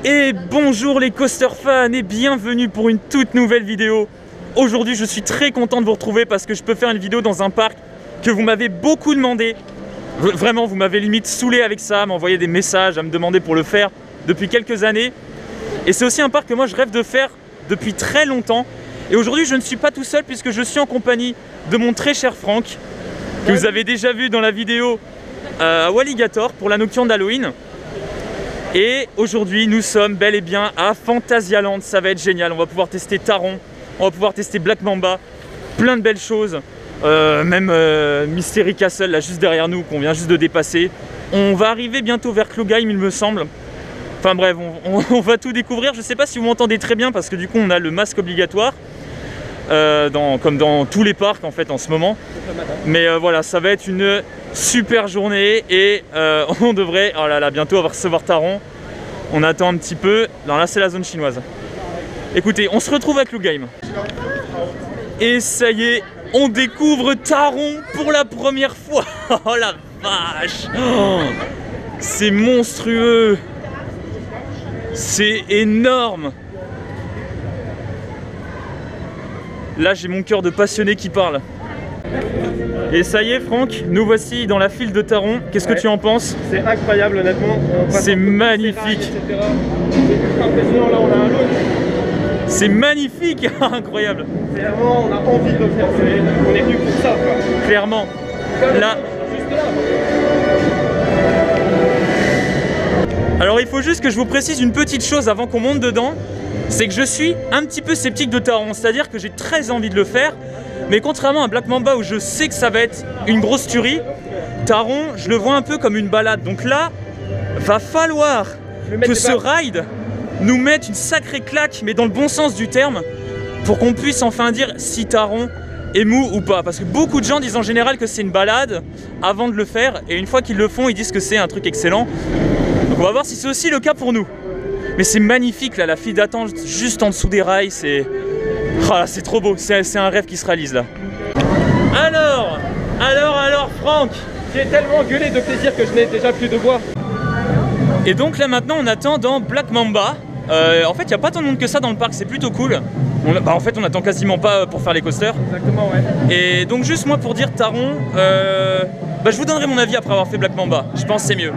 Et bonjour les coaster fans et bienvenue pour une toute nouvelle vidéo. Aujourd'hui je suis très content de vous retrouver parce que je peux faire une vidéo dans un parc que vous m'avez beaucoup demandé. Vraiment vous m'avez limite saoulé avec ça, à m'envoyer des messages, à me demander pour le faire depuis quelques années. Et c'est aussi un parc que moi je rêve de faire depuis très longtemps. Et aujourd'hui je ne suis pas tout seul puisque je suis en compagnie de mon très cher Franck, que vous avez déjà vu dans la vidéo à Walligator pour la nocturne d'Halloween. Et aujourd'hui nous sommes bel et bien à Phantasialand, ça va être génial, on va pouvoir tester Taron, on va pouvoir tester Black Mamba, plein de belles choses, même Mystery Castle là juste derrière nous qu'on vient juste de dépasser. On va arriver bientôt vers Klugheim il me semble. Enfin bref, on va tout découvrir, je sais pas si vous m'entendez très bien parce que du coup on a le masque obligatoire, comme dans tous les parcs en fait en ce moment. Mais voilà, ça va être une super journée et on devrait, oh là là, bientôt on va recevoir Taron. On attend un petit peu, non là c'est la zone chinoise. Écoutez, on se retrouve à Klugheim. Et ça y est, on découvre Taron pour la première fois. Oh la vache, oh, c'est monstrueux. C'est énorme. Là j'ai mon cœur de passionné qui parle. Et ça y est Franck, nous voici dans la file de Taron. Qu'est-ce que tu en penses? C'est incroyable honnêtement. C'est magnifique. C'est impressionnant, là on a un look. C'est magnifique, incroyable. C'est vraiment, on a envie de le faire, on est venu pour ça quoi. Clairement. Là. Juste là. Alors il faut juste que je vous précise une petite chose avant qu'on monte dedans. C'est que je suis un petit peu sceptique de Taron, c'est-à-dire que j'ai très envie de le faire. Mais contrairement à Black Mamba où je sais que ça va être une grosse tuerie, Taron, je le vois un peu comme une balade. Donc là, va falloir que ce ride nous mette une sacrée claque, mais dans le bon sens du terme, pour qu'on puisse enfin dire si Taron est mou ou pas. Parce que beaucoup de gens disent en général que c'est une balade avant de le faire, et une fois qu'ils le font, ils disent que c'est un truc excellent. Donc on va voir si c'est aussi le cas pour nous. Mais c'est magnifique là, la file d'attente juste en dessous des rails, c'est... Oh là, c'est trop beau, c'est un rêve qui se réalise là. Alors Franck, j'ai tellement gueulé de plaisir que je n'ai déjà plus de voix. Et donc là maintenant on attend dans Black Mamba. En fait il n'y a pas tant de monde que ça dans le parc, c'est plutôt cool. En fait on attend quasiment pas pour faire les coasters. Exactement ouais. Et donc juste moi pour dire Taron, je vous donnerai mon avis après avoir fait Black Mamba, je pense que c'est mieux.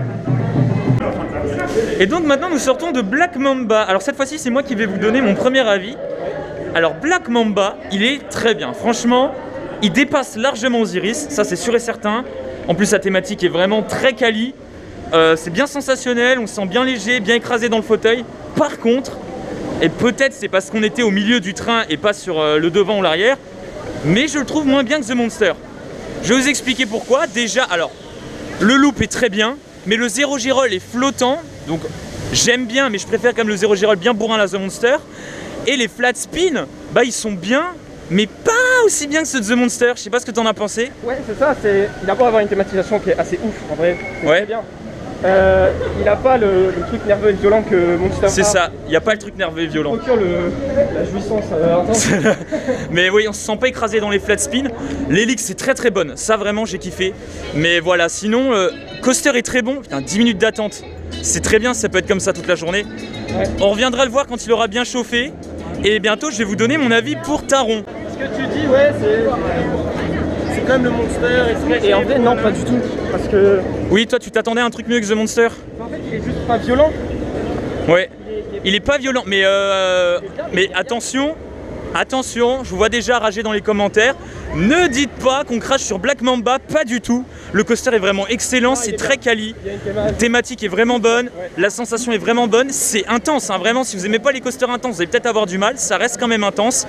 Et donc maintenant nous sortons de Black Mamba. Alors cette fois-ci c'est moi qui vais vous donner mon premier avis. Alors Black Mamba, il est très bien, franchement, il dépasse largement Osiris, ça c'est sûr et certain. En plus sa thématique est vraiment très quali, c'est bien sensationnel, on se sent bien léger, bien écrasé dans le fauteuil. Par contre, et peut-être c'est parce qu'on était au milieu du train et pas sur le devant ou l'arrière, mais je le trouve moins bien que The Monster. Je vais vous expliquer pourquoi. Déjà, alors, le loop est très bien, mais le Zero G-Roll est flottant, donc j'aime bien, mais je préfère quand même le Zero G-Roll bien bourrin à The Monster. Et les flat spins, ils sont bien, mais pas aussi bien que ceux de The Monster. Je sais pas ce que tu en as pensé. Ouais, c'est ça, il a beau avoir une thématisation qui est assez ouf en vrai. C'est très bien. Il n'a pas le truc nerveux et violent que Monster a. C'est ça, il n'y a pas le truc nerveux et violent. Il procure la jouissance intense. Mais oui, on se sent pas écrasé dans les flat spins. L'hélice c'est très très bonne, ça vraiment j'ai kiffé. Mais voilà, sinon, coaster est très bon. Putain, 10 minutes d'attente, c'est très bien, ça peut être comme ça toute la journée. Ouais. On reviendra le voir quand il aura bien chauffé. Et bientôt je vais vous donner mon avis pour Taron. Ce que tu dis, ouais, c'est quand même le Monster. Et en vrai, non, pas du tout. Parce que... Oui, toi tu t'attendais à un truc mieux que The Monster? En fait, il est juste pas violent. Ouais, il est pas violent, mais attention, je vous vois déjà rager dans les commentaires. Ne dites pas qu'on crache sur Black Mamba, pas du tout. Le coaster est vraiment excellent, c'est très quali. La thématique est vraiment bonne, ouais. La sensation est vraiment bonne. C'est intense, hein, vraiment. Si vous aimez pas les coasters intenses, vous allez peut-être avoir du mal. Ça reste quand même intense.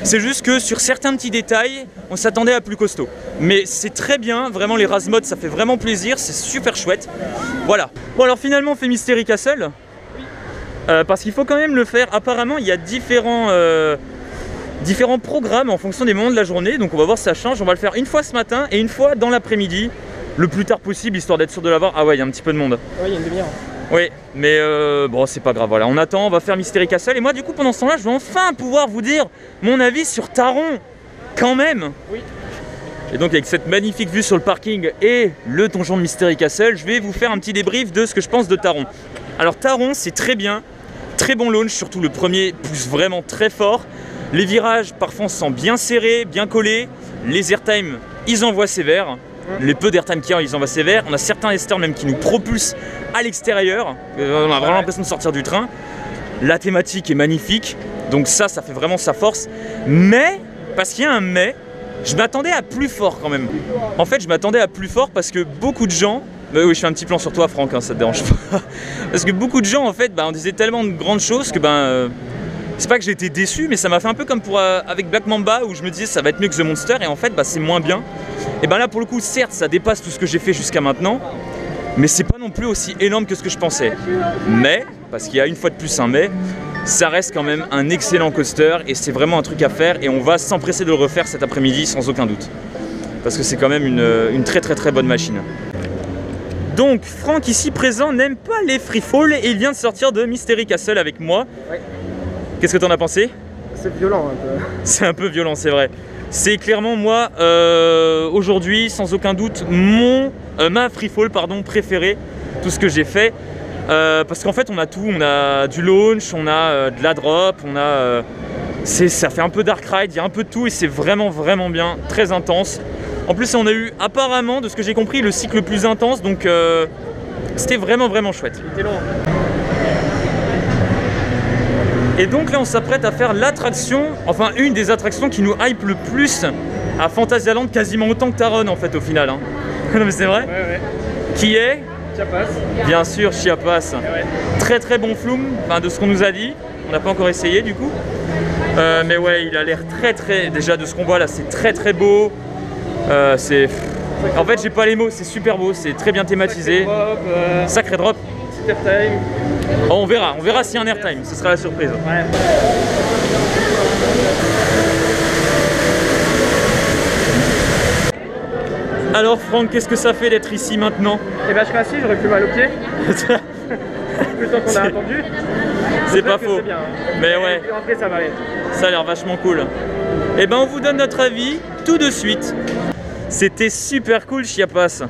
C'est juste que sur certains petits détails, on s'attendait à plus costaud. Mais c'est très bien, vraiment les Razmods, ça fait vraiment plaisir. C'est super chouette. Voilà. Bon alors finalement, on fait Mystery Castle. Parce qu'il faut quand même le faire. Apparemment, il y a différents programmes en fonction des moments de la journée, donc on va voir si ça change. On va le faire une fois ce matin et une fois dans l'après-midi, le plus tard possible, histoire d'être sûr de l'avoir. Ah ouais, il y a un petit peu de monde. Ouais, il y a une demi-heure. Oui, mais bon, c'est pas grave, voilà, on attend, on va faire Mystery Castle. Et moi, du coup, pendant ce temps-là, je vais enfin pouvoir vous dire mon avis sur Taron, quand même. Oui. Et donc, avec cette magnifique vue sur le parking et le donjon de Mystery Castle, je vais vous faire un petit débrief de ce que je pense de Taron. Alors, Taron, c'est très bien. Très bon launch, surtout le premier pousse vraiment très fort. Les virages, parfois on se sent bien serré, bien collé. Les airtime, ils envoient sévère. Les peu d'airtime qu'il y a, ils envoient sévère. On a certains esters même qui nous propulsent à l'extérieur. On a vraiment l'impression de sortir du train. La thématique est magnifique. Donc ça fait vraiment sa force. Mais, parce qu'il y a un mais, je m'attendais à plus fort quand même. En fait, je m'attendais à plus fort parce que beaucoup de gens... oui, je fais un petit plan sur toi, Franck, hein, ça te dérange pas. Parce que beaucoup de gens, en fait, on disait tellement de grandes choses que c'est pas que j'ai été déçu, mais ça m'a fait un peu comme avec Black Mamba où je me disais ça va être mieux que The Monster et en fait c'est moins bien. Et là pour le coup, certes, ça dépasse tout ce que j'ai fait jusqu'à maintenant, mais c'est pas non plus aussi énorme que ce que je pensais. Mais, parce qu'il y a une fois de plus un mais, ça reste quand même un excellent coaster et c'est vraiment un truc à faire et on va s'empresser de le refaire cet après-midi sans aucun doute. Parce que c'est quand même une très bonne machine. Donc Franck ici présent n'aime pas les free fall et il vient de sortir de Mystery Castle avec moi. Ouais. Qu'est-ce que t'en as pensé? C'est violent un peu. C'est un peu violent, c'est vrai. C'est clairement moi aujourd'hui sans aucun doute ma free fall préférée, tout ce que j'ai fait. Parce qu'en fait on a tout, on a du launch, on a de la drop, ça fait un peu dark ride, il y a un peu de tout et c'est vraiment bien, très intense. En plus on a eu apparemment, de ce que j'ai compris, le cycle le plus intense, donc c'était vraiment chouette. C'était long. Et donc là on s'apprête à faire l'attraction, enfin une des attractions qui nous hype le plus à Fantasyland, quasiment autant que Taron en fait au final. Hein. Non mais c'est vrai. Ouais. Qui est Chiapas. Bien sûr, Chiapas. Ouais. Très bon flume, de ce qu'on nous a dit. On n'a pas encore essayé du coup. Mais ouais, il a l'air déjà de ce qu'on voit là, c'est très beau. En fait j'ai pas les mots, c'est super beau, c'est très bien thématisé. Sacré drop. Airtime. Oh, on verra s'il y a un airtime, ce sera la surprise. Ouais. Alors Franck, qu'est-ce que ça fait d'être ici maintenant? Eh ben je serais assis, j'aurais plus mal aux pieds. Le temps qu'on a attendu. C'est pas faux. Bien, hein. Mais ouais. Et après ça va aller. Ça a l'air vachement cool. Et on vous donne notre avis tout de suite. C'était super cool Chiapas.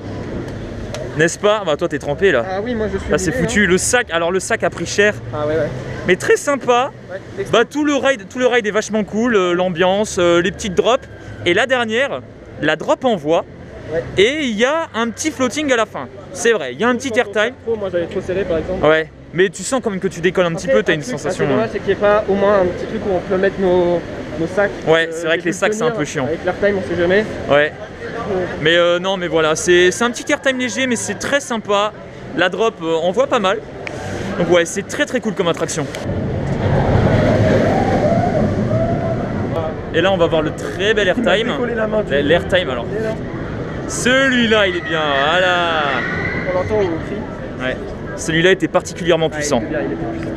N'est-ce pas? Toi t'es trempé là. Ah oui, moi je suis. Là c'est foutu. Hein. Le sac a pris cher. Ah ouais. Mais très sympa. Ouais, tout le ride est vachement cool. L'ambiance, les petites drops. Et la dernière, la drop envoie. Ouais. Et il y a un petit floating à la fin. C'est vrai, il y a un petit airtime. Moi j'avais trop serré par exemple. Ouais. Mais tu sens quand même que tu décolles un petit peu, t'as une sensation. Ce c'est qu'il n'y ait pas au moins un petit truc où on peut mettre nos sacs. Ouais, c'est vrai que les sacs c'est un peu chiant. Avec l'airtime on sait jamais. Ouais. Mais non, mais voilà, c'est un petit airtime léger, mais c'est très sympa. La drop envoie pas mal. Donc ouais, c'est très cool comme attraction. Et là, on va voir le très bel airtime. L'airtime alors. Celui-là, il est bien. Voilà. On l'entend au cri. Ouais. Celui-là était particulièrement puissant. Il était puissant.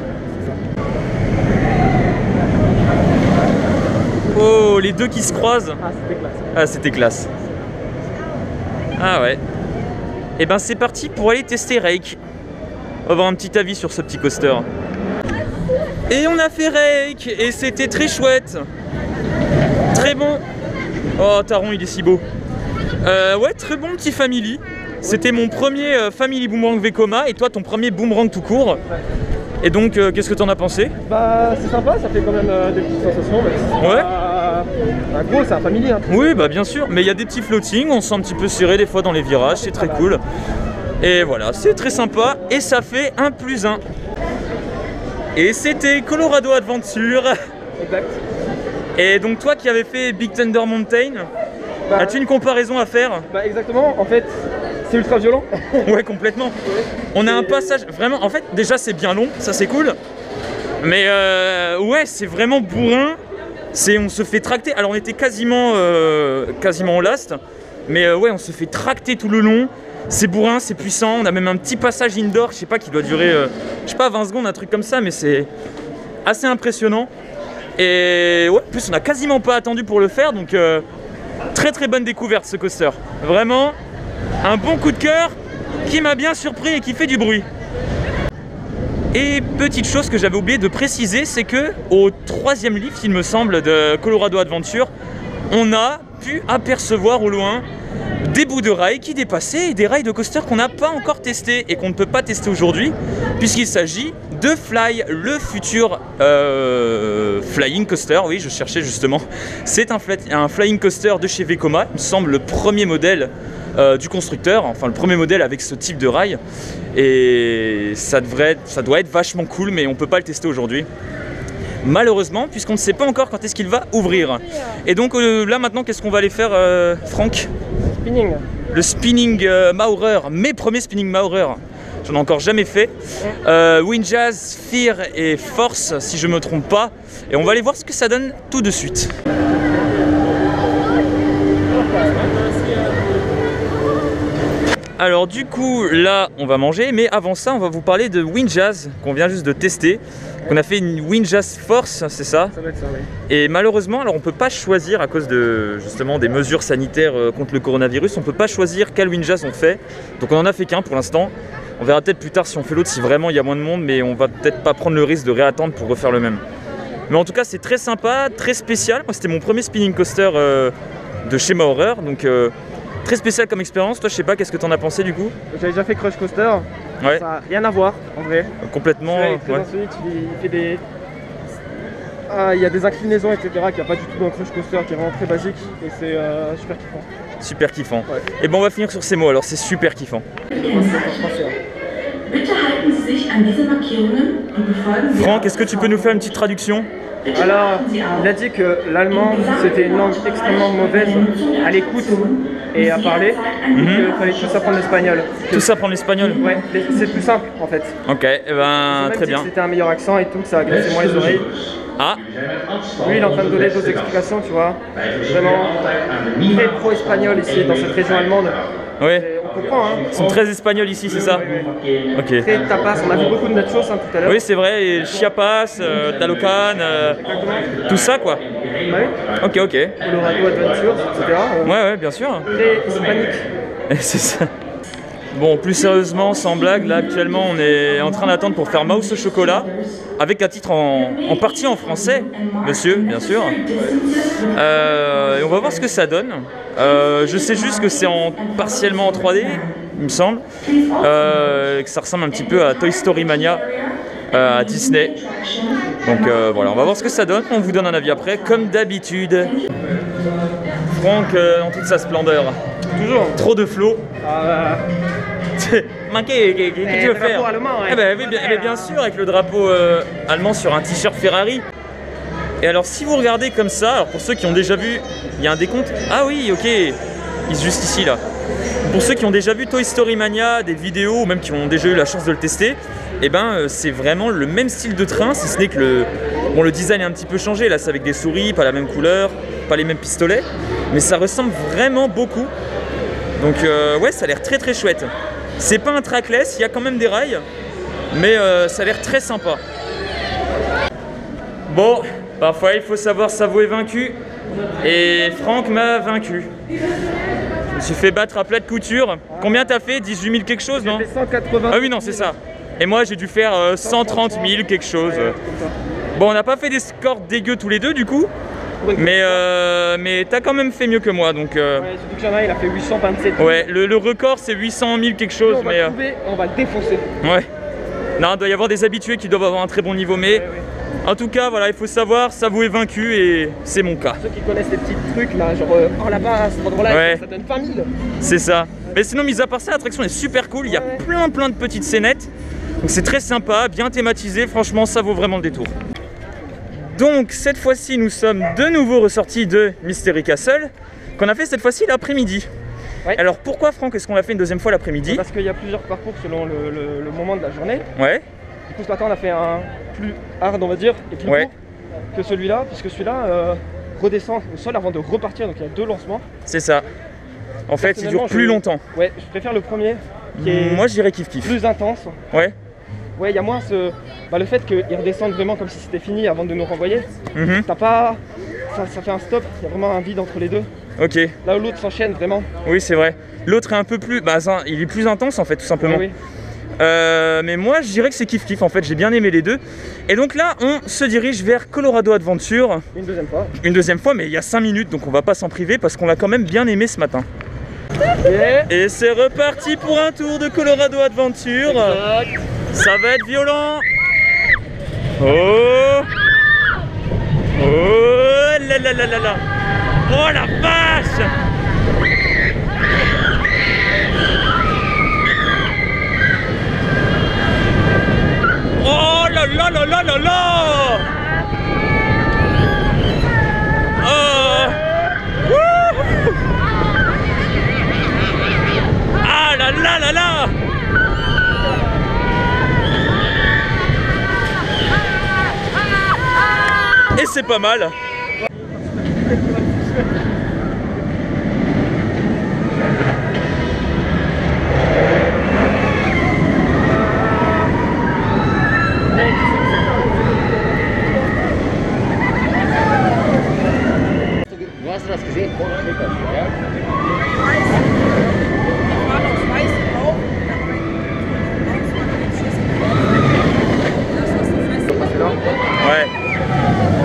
Oh, les deux qui se croisent. Ah, c'était classe. Ah, c'était classe. Ah ouais. Et c'est parti pour aller tester Rake. On va avoir un petit avis sur ce petit coaster. Et on a fait Rake et c'était très chouette. Très bon. Oh, Taron, il est si beau. Ouais, très bon petit family. C'était mon premier family boomerang Vekoma et toi ton premier boomerang tout court. Et donc, qu'est-ce que t'en as pensé? C'est sympa, ça fait quand même des petites sensations. Mais ouais. Gros, c'est un familier. Hein. Oui, bien sûr. Mais il y a des petits floatings, on se sent un petit peu serré des fois dans les virages, c'est très cool. Et voilà, c'est très sympa et ça fait 1+1. Et c'était Colorado Adventure. Exact. Et donc toi qui avais fait Big Thunder Mountain, as-tu une comparaison à faire? Exactement, en fait, c'est ultra violent. Ouais, complètement. Ouais. On a un passage, vraiment, en fait, déjà c'est bien long, ça c'est cool. Mais ouais, c'est vraiment bourrin. On se fait tracter. Alors on était quasiment au last. Mais ouais, on se fait tracter tout le long. C'est bourrin, c'est puissant. On a même un petit passage indoor, je sais pas, qui doit durer, je sais pas, 20 secondes, un truc comme ça. Mais c'est assez impressionnant. Et ouais, en plus on a quasiment pas attendu pour le faire. Donc très bonne découverte ce coaster. Vraiment un bon coup de cœur qui m'a bien surpris et qui fait du bruit. Et petite chose que j'avais oublié de préciser, c'est que au 3e lift, il me semble, de Colorado Adventure, on a pu apercevoir au loin des bouts de rails qui dépassaient et des rails de coaster qu'on n'a pas encore testé et qu'on ne peut pas tester aujourd'hui puisqu'il s'agit de Fly, le futur flying coaster. Oui, je cherchais justement. C'est un flying coaster de chez Vekoma, il me semble le premier modèle du constructeur, enfin le premier modèle avec ce type de rail. Et ça doit être vachement cool, mais on ne peut pas le tester aujourd'hui. Malheureusement, puisqu'on ne sait pas encore quand est-ce qu'il va ouvrir. Et donc là maintenant, qu'est-ce qu'on va aller faire, Franck? Spinning. Le spinning Maurer, mes premiers spinning Maurer. J'en ai encore jamais fait. Windjazz, Fear et Force, si je me trompe pas. Et on va aller voir ce que ça donne tout de suite. Alors du coup, là, on va manger. Mais avant ça, on va vous parler de Windjazz, qu'on vient juste de tester. On a fait une Windjazz Force, c'est ça? Ça doit être ça, oui. Et malheureusement, alors on peut pas choisir à cause de justement des mesures sanitaires contre le coronavirus, on peut pas choisir quel Windjazz on fait. Donc on en a fait qu'un pour l'instant. On verra peut-être plus tard si on fait l'autre, si vraiment il y a moins de monde, mais on va peut-être pas prendre le risque de réattendre pour refaire le même. Mais en tout cas, c'est très sympa, très spécial. Moi, c'était mon premier spinning coaster de chez Maurer, donc très spécial comme expérience. Toi, je sais pas, qu'est-ce que t'en as pensé du coup? J'avais déjà fait Crush Coaster. Ouais. Ça n'a rien à voir en vrai. Complètement. Très insolite, il fait des. Il y a des inclinaisons, etc. qu'il n'y a pas du tout dans Crush Coaster, qui est vraiment très basique. Et c'est super kiffant. Super kiffant. Ouais. Et bon, on va finir sur ces mots alors, c'est super kiffant. Franck, est-ce que tu peux nous faire une petite traduction? Alors, il a dit que l'allemand c'était une langue extrêmement mauvaise à l'écoute et à parler, et qu'il fallait tous apprendre l'espagnol. Tous apprendre l'espagnol? Ouais, c'est plus simple en fait. Ok, et ben très bien. C'était un meilleur accent et tout, que ça agressait moins les oreilles. Ah. Lui, il est en train de donner d'autres explications, tu vois. Vraiment très pro-espagnol ici, dans cette région allemande. Ouais. On comprend, hein. Ils sont très espagnols ici, c'est ça? Ok. Très tapas, on a vu beaucoup de nachos hein, tout à l'heure. Oui, c'est vrai, et chiapas, talocan, tout ça quoi. Bah oui. Ok, ok. Colorado Adventures, etc. Ouais, bien sûr. Très hispanique. C'est ça. Bon, plus sérieusement, sans blague, là actuellement on est en train d'attendre pour faire Mouse au chocolat, avec un titre en partie en français, monsieur, bien sûr. Et on va voir ce que ça donne. Je sais juste que c'est partiellement en 3D, il me semble, que ça ressemble un petit peu à Toy Story Mania, à Disney. Donc voilà, on va voir ce que ça donne, on vous donne un avis après, comme d'habitude. Franck, en toute sa splendeur. Toujours. Trop de flow. Manqué, qu'est-ce que tu veux faire? Allemand, ouais. Eh ben, bien sûr, avec le drapeau allemand sur un t-shirt Ferrari. Et alors, si vous regardez comme ça, alors pour ceux qui ont déjà vu, il y a un décompte. Ah oui, ok, il est juste ici là. Pour ceux qui ont déjà vu Toy Story Mania, des vidéos, ou même qui ont déjà eu la chance de le tester, eh ben, c'est vraiment le même style de train, si ce n'est que le design est un petit peu changé. Là, c'est avec des souris, pas la même couleur, pas les mêmes pistolets, mais ça ressemble vraiment beaucoup. Donc ouais, ça a l'air très très chouette. C'est pas un trackless, il y a quand même des rails, mais ça a l'air très sympa. Bon, parfois il faut savoir s'avouer vaincu, et Franck m'a vaincu. Je me suis fait battre à plat de couture. Combien t'as fait? 18 000 quelque chose, non? J'ai fait 180. Ah oui, non, c'est ça. Et moi j'ai dû faire 130 000 quelque chose. Bon, on n'a pas fait des scores dégueux tous les deux du coup. Mais t'as quand même fait mieux que moi, donc ouais, surtout que j'en ai, il a fait 827. Ouais, le record c'est 800 000 quelque chose, mais on va le défoncer. Ouais. Non, il doit y avoir des habitués qui doivent avoir un très bon niveau, mais en tout cas, voilà, il faut savoir s'avouer vaincu et c'est mon cas. Ceux qui connaissent les petits trucs là, genre oh là-bas, à cet endroit-là, ça donne 20 000. C'est ça. Mais sinon, mis à part ça, l'attraction est super cool. Il y a plein de petites scénettes, donc c'est très sympa, bien thématisé. Franchement, ça vaut vraiment le détour. Donc cette fois-ci nous sommes de nouveau ressortis de Mystery Castle, qu'on a fait cette fois-ci l'après-midi. Ouais. Alors pourquoi Franck est-ce qu'on l'a fait une deuxième fois l'après-midi? Parce qu'il y a plusieurs parcours selon le moment de la journée. Ouais. Du coup ce matin on a fait un plus hard on va dire et plus court que celui-là, puisque celui-là redescend au sol avant de repartir, donc il y a 2 lancements. C'est ça. En fait il dure plus longtemps. Ouais, je préfère le premier qui est moi je dirais kiff-kiff. Plus intense. Ouais. Ouais, il y a moins le fait qu'ils redescendent vraiment comme si c'était fini avant de nous renvoyer. T'as pas... Ça fait un stop, il y a vraiment un vide entre les deux. Ok. Là où l'autre s'enchaîne vraiment. Oui, c'est vrai. L'autre est un peu plus... il est plus intense en fait, tout simplement. Oui. Mais moi, je dirais que c'est kiff-kiff en fait, j'ai bien aimé les deux. Et donc là, on se dirige vers Colorado Adventure. Une deuxième fois. Une deuxième fois, mais il y a 5 minutes, donc on va pas s'en priver parce qu'on l'a quand même bien aimé ce matin. Yeah. Et c'est reparti pour un tour de Colorado Adventure. Exact. Ça va être violent. Oh. Oh là là là là là. Oh la vache. Oh là là là là là là. Ah là là là là. Et c'est pas mal. Du hast das gesehen?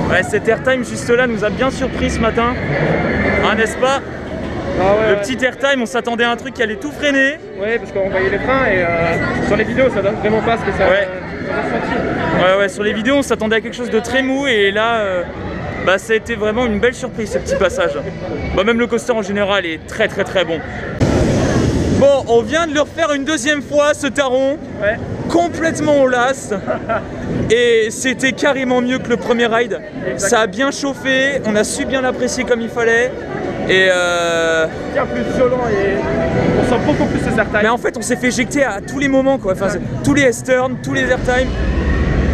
Ouais, cet airtime juste là nous a bien surpris ce matin, hein, n'est-ce pas? Ah ouais, Le petit airtime, on s'attendait à un truc qui allait tout freiner. Ouais, parce qu'on voyait les freins et sur les vidéos ça donne vraiment pas ce que ça Ouais. ressenti. Ouais, sur les vidéos on s'attendait à quelque chose de très mou et là, bah, ça a été vraiment une belle surprise ce petit passage. Bah, même le coaster en général est très très très bon. Bon, on vient de le refaire une deuxième fois ce taron. Ouais. Complètement au las et c'était carrément mieux que le premier ride. Ça a bien chauffé, on a su bien l'apprécier comme il fallait et Bien plus violent et on sent beaucoup plus ces airtime. mais en fait on s'est fait éjecter à tous les moments quoi. Enfin, tous les S-turns, tous les airtime,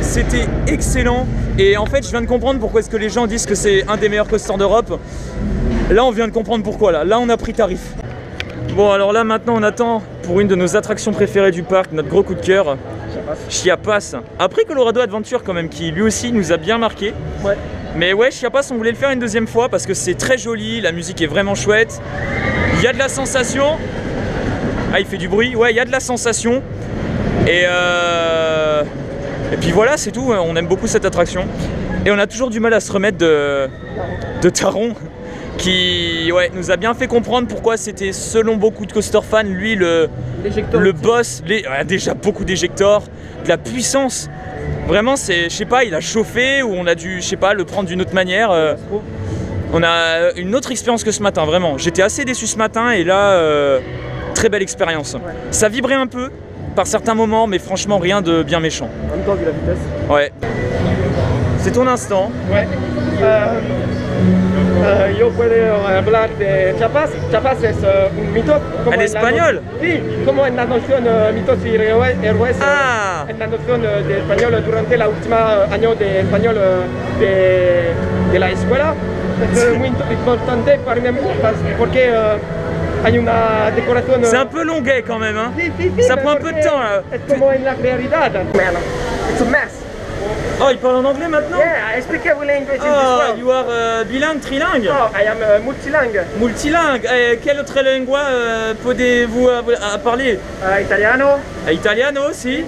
c'était excellent et en fait je viens de comprendre pourquoi est-ce que les gens disent que c'est un des meilleurs coasters d'Europe. Là on vient de comprendre pourquoi là on a pris tarif. Bon alors là maintenant on attend pour une de nos attractions préférées du parc, notre gros coup de cœur, Chiapas. Après Colorado Adventure quand même qui lui aussi nous a bien marqué. Ouais. Mais ouais, Chiapas on voulait le faire une deuxième fois parce que c'est très joli, la musique est vraiment chouette. Il y a de la sensation. Ah il fait du bruit, ouais il y a de la sensation. Et puis voilà c'est tout, on aime beaucoup cette attraction. Et on a toujours du mal à se remettre de Taron. Qui ouais, nous a bien fait comprendre pourquoi c'était selon beaucoup de coaster fans lui le boss, déjà beaucoup d'éjectors, de la puissance. Vraiment c'est, je sais pas, il a chauffé ou on a dû, je sais pas, le prendre d'une autre manière. On a une autre expérience que ce matin, vraiment. J'étais assez déçu ce matin et là, très belle expérience. Ouais. Ça vibrait un peu par certains moments, mais franchement rien de bien méchant. En même temps vu la vitesse. Ouais. C'est ton instant. Ouais. Yo puedo hablar de Chiapas. Chiapas es un mito. ¿En español? Sí, como en la noción mitos y héroes. Ah. En la noción de español durante la última año de español de la escuela. Es muy importante para mí porque hay una decoración. C'est un peu longuet quand même, hein. Sí, ça prend un peu de temps là. Es como en la realidad. It's a mess. Oh, il parle en anglais maintenant? Yeah, I speak languages oh, as well. You are bilingue, trilingue? No, I am multilingue. Multilingue. Quelle autre langue pouvez-vous parler? Italiano. Italiano aussi?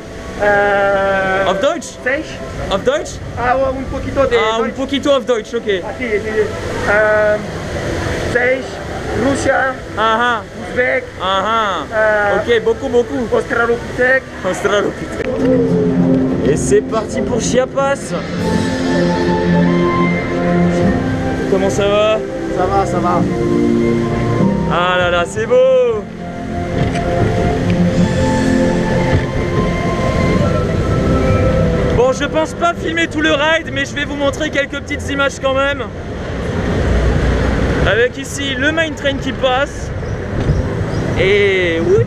Auf Deutsch? Seish. Auf Deutsch? Un poquito de un poquito of Deutsch, ok. Así, Seish, Russia, Ouzbek. Ok, beaucoup. Australopithèque. Et c'est parti pour Chiapas. Comment ça va? Ça va. Ah là là, c'est beau. Bon, je pense pas filmer tout le ride, mais je vais vous montrer quelques petites images quand même. Avec ici le main train qui passe. Et oui.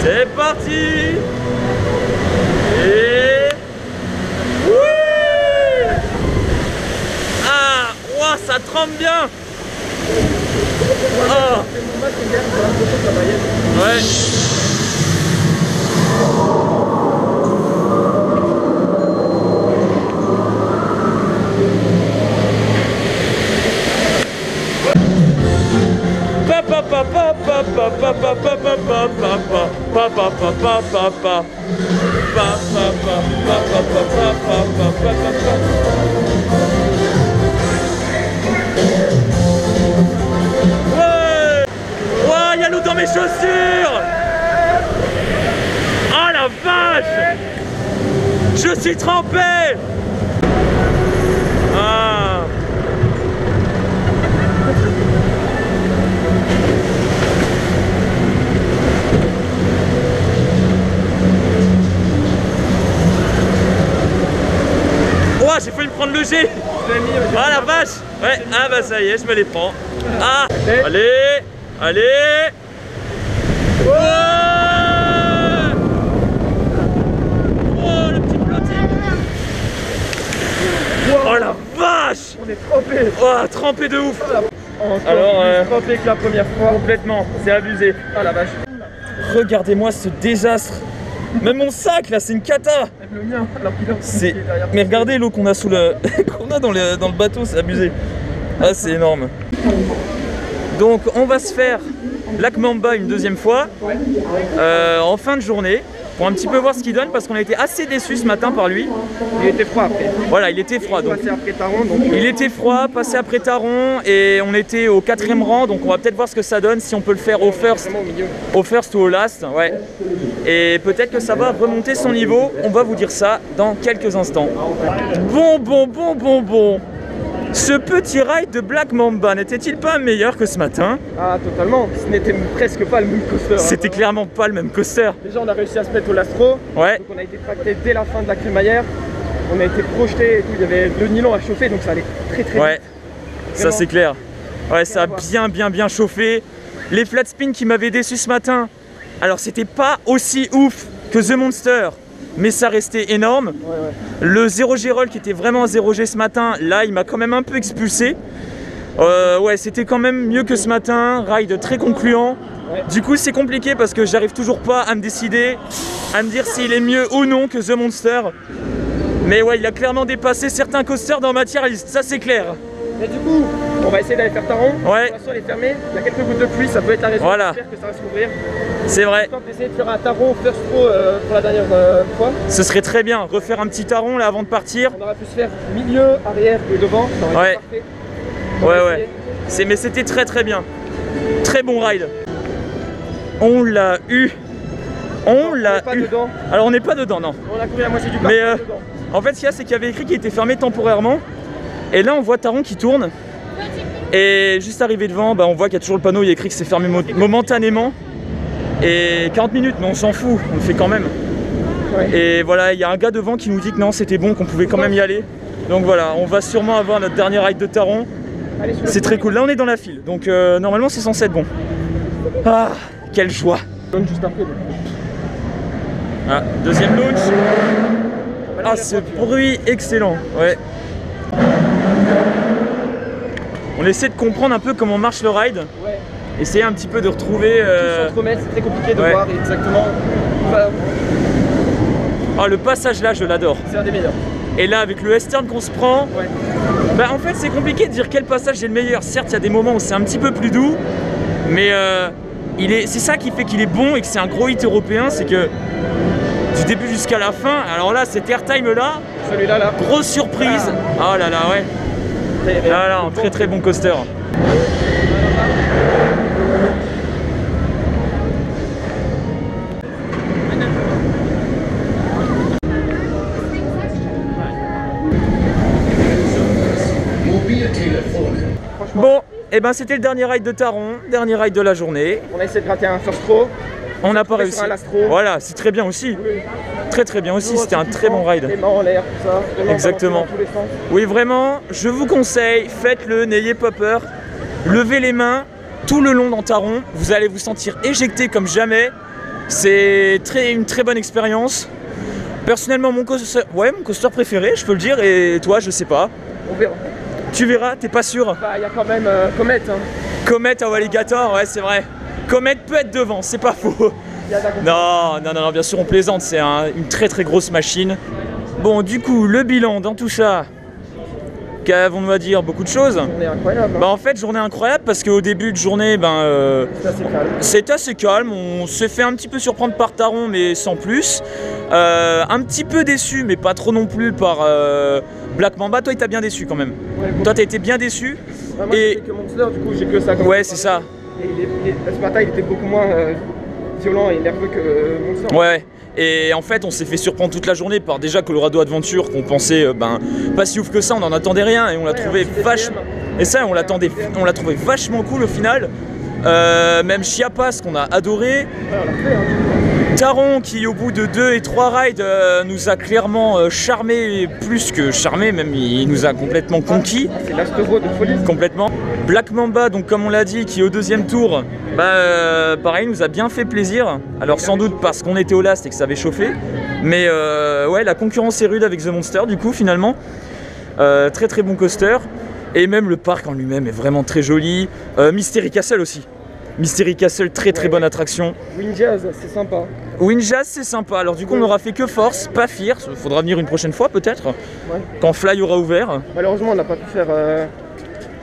C'est parti. Et oui. Ah, wow, ça trempe bien. Oh. Ouais. Ouais, il y a l'eau dans mes chaussures. Oh la vache. Je suis trempé. Ah. Oh, j'ai failli me prendre le jet. Ah la vache. Ouais, ah bah ça y est, je me les prends. Ah. Allez, allez. Ouais. Oh, le petit floating. Oh la vache. On est trempé. Oh, trempé de ouf. Alors, trempé que la première fois. Complètement, c'est abusé. Ah la vache. Regardez-moi ce désastre. Même mon sac là, c'est une cata. Même le mien, alors qu'il est C'est... Mais regardez l'eau qu'on a sous le... qu'on a dans le bateau, c'est abusé. Ah, c'est énorme. Donc on va se faire Lac Mamba une deuxième fois en fin de journée pour un petit peu voir ce qu'il donne parce qu'on a été assez déçus ce matin par lui. Il était froid après. Voilà, il était froid. Donc... Passé après Taron, donc... Il était froid, passé après Taron et on était au 4e rang, donc on va peut-être voir ce que ça donne si on peut le faire au first ou au last, ouais. Et peut-être que ça va remonter son niveau, on va vous dire ça dans quelques instants. Bon. Ce petit ride de Black Mamba n'était-il pas meilleur que ce matin? Ah totalement, ce n'était presque pas le même coaster. C'était clairement pas le même coaster. Déjà on a réussi à se mettre au Lastro, Ouais. donc on a été tracté dès la fin de la crémaillère. On a été projeté et tout, il y avait le nylon à chauffer donc ça allait très vite. Ouais, ça c'est clair. Ouais, ça a bien chauffé. Les flat spins qui m'avaient déçu ce matin, alors c'était pas aussi ouf que The Monster, mais ça restait énorme. Ouais. Le 0G roll qui était vraiment un 0G ce matin, là il m'a quand même un peu expulsé. Ouais, c'était quand même mieux que ce matin, ride très concluant. Ouais. Du coup c'est compliqué parce que j'arrive toujours pas à me décider, à me dire s'il est mieux ou non que The Monster. Mais ouais, il a clairement dépassé certains coasters dans ma tier list, ça c'est clair. Et du coup, on va essayer d'aller faire Taron. Ouais. Pour l'instant elle est fermée, il y a quelques gouttes de pluie, ça peut être la raison. Voilà. J'espère que ça va s'ouvrir. C'est vrai. On va essayer de faire un Taron first row pour la dernière fois. Ce serait très bien, refaire un petit taron là avant de partir. On aurait pu se faire milieu, arrière et devant, ça aurait été parfait. On va essayer. Mais c'était très bien. Très bon ride. On l'a eu. On l'a pas eu. dedans. Alors on n'est pas dedans, non. On a couru la moitié du parc. Mais dedans. en fait, ce qu'il y a, c'est qu'il y avait écrit qu'il était fermé temporairement. Et là, on voit Taron qui tourne. Et juste arrivé devant, bah, on voit qu'il y a toujours le panneau, il y a écrit que c'est fermé momentanément. Et 40 minutes, mais on s'en fout, on le fait quand même. Ouais. Et voilà, il y a un gars devant qui nous dit que non, c'était bon, qu'on pouvait quand même y aller. Donc voilà, on va sûrement avoir notre dernier ride de Taron. C'est très cool. Là, on est dans la file, donc normalement, c'est censé être bon. Ah, quelle joie! Juste après. Ah, deuxième launch. Ah, ce bruit excellent, ouais. On essaie de comprendre un peu comment marche le ride. Ouais. Essayer un petit peu de retrouver... Tout s'entremêle, c'est très compliqué de voir exactement. Enfin, ah, le passage là, je l'adore. c'est un des meilleurs. Et là, avec le S-turn qu'on se prend, Ouais. bah en fait, c'est compliqué de dire quel passage est le meilleur. Certes, il y a des moments où c'est un petit peu plus doux, mais c'est ça qui fait qu'il est bon et que c'est un gros hit européen, c'est que du début jusqu'à la fin, alors là, cet airtime là, Celui-là, là. grosse surprise. Oh là là, ouais. Ah là, un très bon coaster. Bon, et ben c'était le dernier ride de Taron, dernier ride de la journée. On a essayé de gratter un first row. On n'a pas réussi. Sur un lastro. Voilà, c'est très bien aussi. Oui. Très bien aussi, c'était un très bon ride. Les mains en l'air, tout ça. Vraiment Exactement. dans tous les sens. Oui, vraiment, je vous conseille, faites-le, n'ayez pas peur. Levez les mains tout le long dans Taron, vous allez vous sentir éjecté comme jamais. C'est une très bonne expérience. Personnellement, mon coaster préféré, je peux le dire, et toi, je sais pas. On verra. Tu verras, t'es pas sûr. Bah, il y a quand même Comet. Hein. Comet à Alligator, ouais, c'est vrai. Comet peut être devant, c'est pas faux. Non, bien sûr, on plaisante, c'est une très grosse machine. Bon, du coup, le bilan dans tout ça. Qu'avons-nous à dire? Beaucoup de choses. Journée incroyable. Hein. Bah en fait, journée incroyable parce qu'au début de journée, C'est assez calme. c'était assez calme. On s'est fait un petit peu surprendre par Taron, mais sans plus. Un petit peu déçu, mais pas trop non plus par Black Mamba. Toi, il t'a bien déçu quand même. Ouais, Toi, t'as été bien déçu. moi, j'ai fait que Monster, du coup, j'ai que ça. Comme Ouais, c'est ça. Et ce matin, il était beaucoup moins violent et nerveux que Monster. Ouais. Et en fait, on s'est fait surprendre toute la journée par déjà Colorado Adventure qu'on pensait pas si ouf que ça, on n'en attendait rien et on l'a trouvé vachement. Et ça, on l'a trouvé vachement cool au final. Même Chiapas qu'on a adoré. Ouais, on l'a fait, hein. Taron qui au bout de 2 et 3 rides nous a clairement charmé, plus que charmé, même il nous a complètement conquis. C'est l'Astero de folie. Complètement. Black Mamba, donc comme on l'a dit, qui au deuxième tour, pareil, nous a bien fait plaisir. Alors sans doute parce qu'on était au last et que ça avait chauffé. Mais ouais, la concurrence est rude avec The Monster du coup finalement. Très très bon coaster. Et même le parc en lui-même est vraiment très joli. Mystery Castle aussi. Mystery Castle, très très bonne attraction. Windjazz, c'est sympa. Windjazz, c'est sympa. Alors du coup, on n'aura fait que Force, pas Fear. Il faudra venir une prochaine fois peut-être, Ouais. quand Fly aura ouvert. Malheureusement, on n'a pas pu faire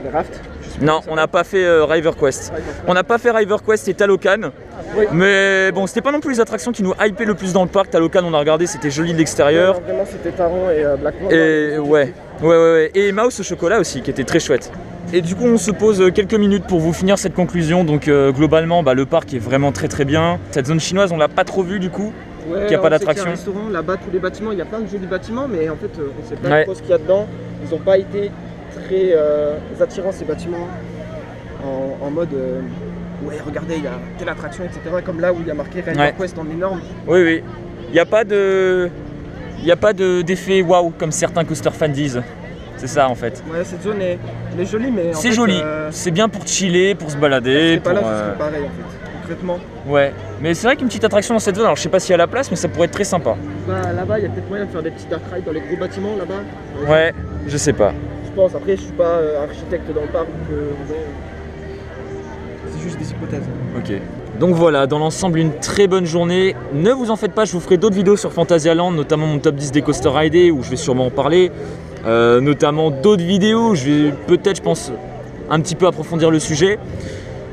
les rafts. Non, on n'a pas fait River Quest. On n'a pas fait River Quest et Talocan. Oui. Mais bon, c'était pas non plus les attractions qui nous hypaient le plus dans le parc. Talocan, on a regardé, c'était joli de l'extérieur. Vraiment, c'était Taron et Black Mamba. Et ouais. Et Mouse au chocolat aussi, qui était très chouette. Et du coup, on se pose quelques minutes pour vous finir cette conclusion. Donc globalement, le parc est vraiment très très bien. Cette zone chinoise, on l'a pas trop vue du coup. Ouais, qu'il y a pas on sait d'attraction. qu'il y a un restaurant, là-bas, tous les bâtiments, il y a plein de jolis bâtiments, mais en fait, on sait pas Ouais. trop ce qu'il y a dedans. Ils n'ont pas été très attirants, ces bâtiments, en mode ouais, regardez, il y a telle attraction, etc. Comme là où il y a marqué River Ouais. Quest en énorme. Oui. Il n'y a pas d'effet waouh comme certains coaster fans disent. C'est ça en fait. Ouais, cette zone elle est jolie, mais en C'est fait, joli, c'est bien pour chiller, pour se balader. c'est pas Pour, là, ce serait pareil en fait, concrètement. Ouais, mais c'est vrai qu'une petite attraction dans cette zone, alors je sais pas s'il y a la place, mais ça pourrait être très sympa. Bah, là-bas, il y a peut-être moyen de faire des petits dark rides dans les gros bâtiments là-bas. Ouais, je sais pas. Je pense, après, je suis pas architecte dans le parc, donc c'est juste des hypothèses. Ok. Donc voilà, dans l'ensemble, une très bonne journée. Ne vous en faites pas, je vous ferai d'autres vidéos sur Fantasyland, notamment mon top 10 des coasters ridés, où je vais sûrement en parler. Notamment d'autres vidéos où je vais peut-être, je pense, un petit peu approfondir le sujet.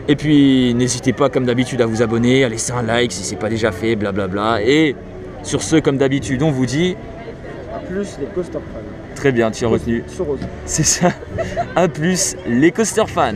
Et puis, n'hésitez pas, comme d'habitude, à vous abonner, à laisser un like si c'est pas déjà fait, blablabla. Et sur ce, comme d'habitude, on vous dit... A plus, les coaster fans. Très bien, tu as retenu. Sur Rose. C'est ça. À plus, les coaster fans.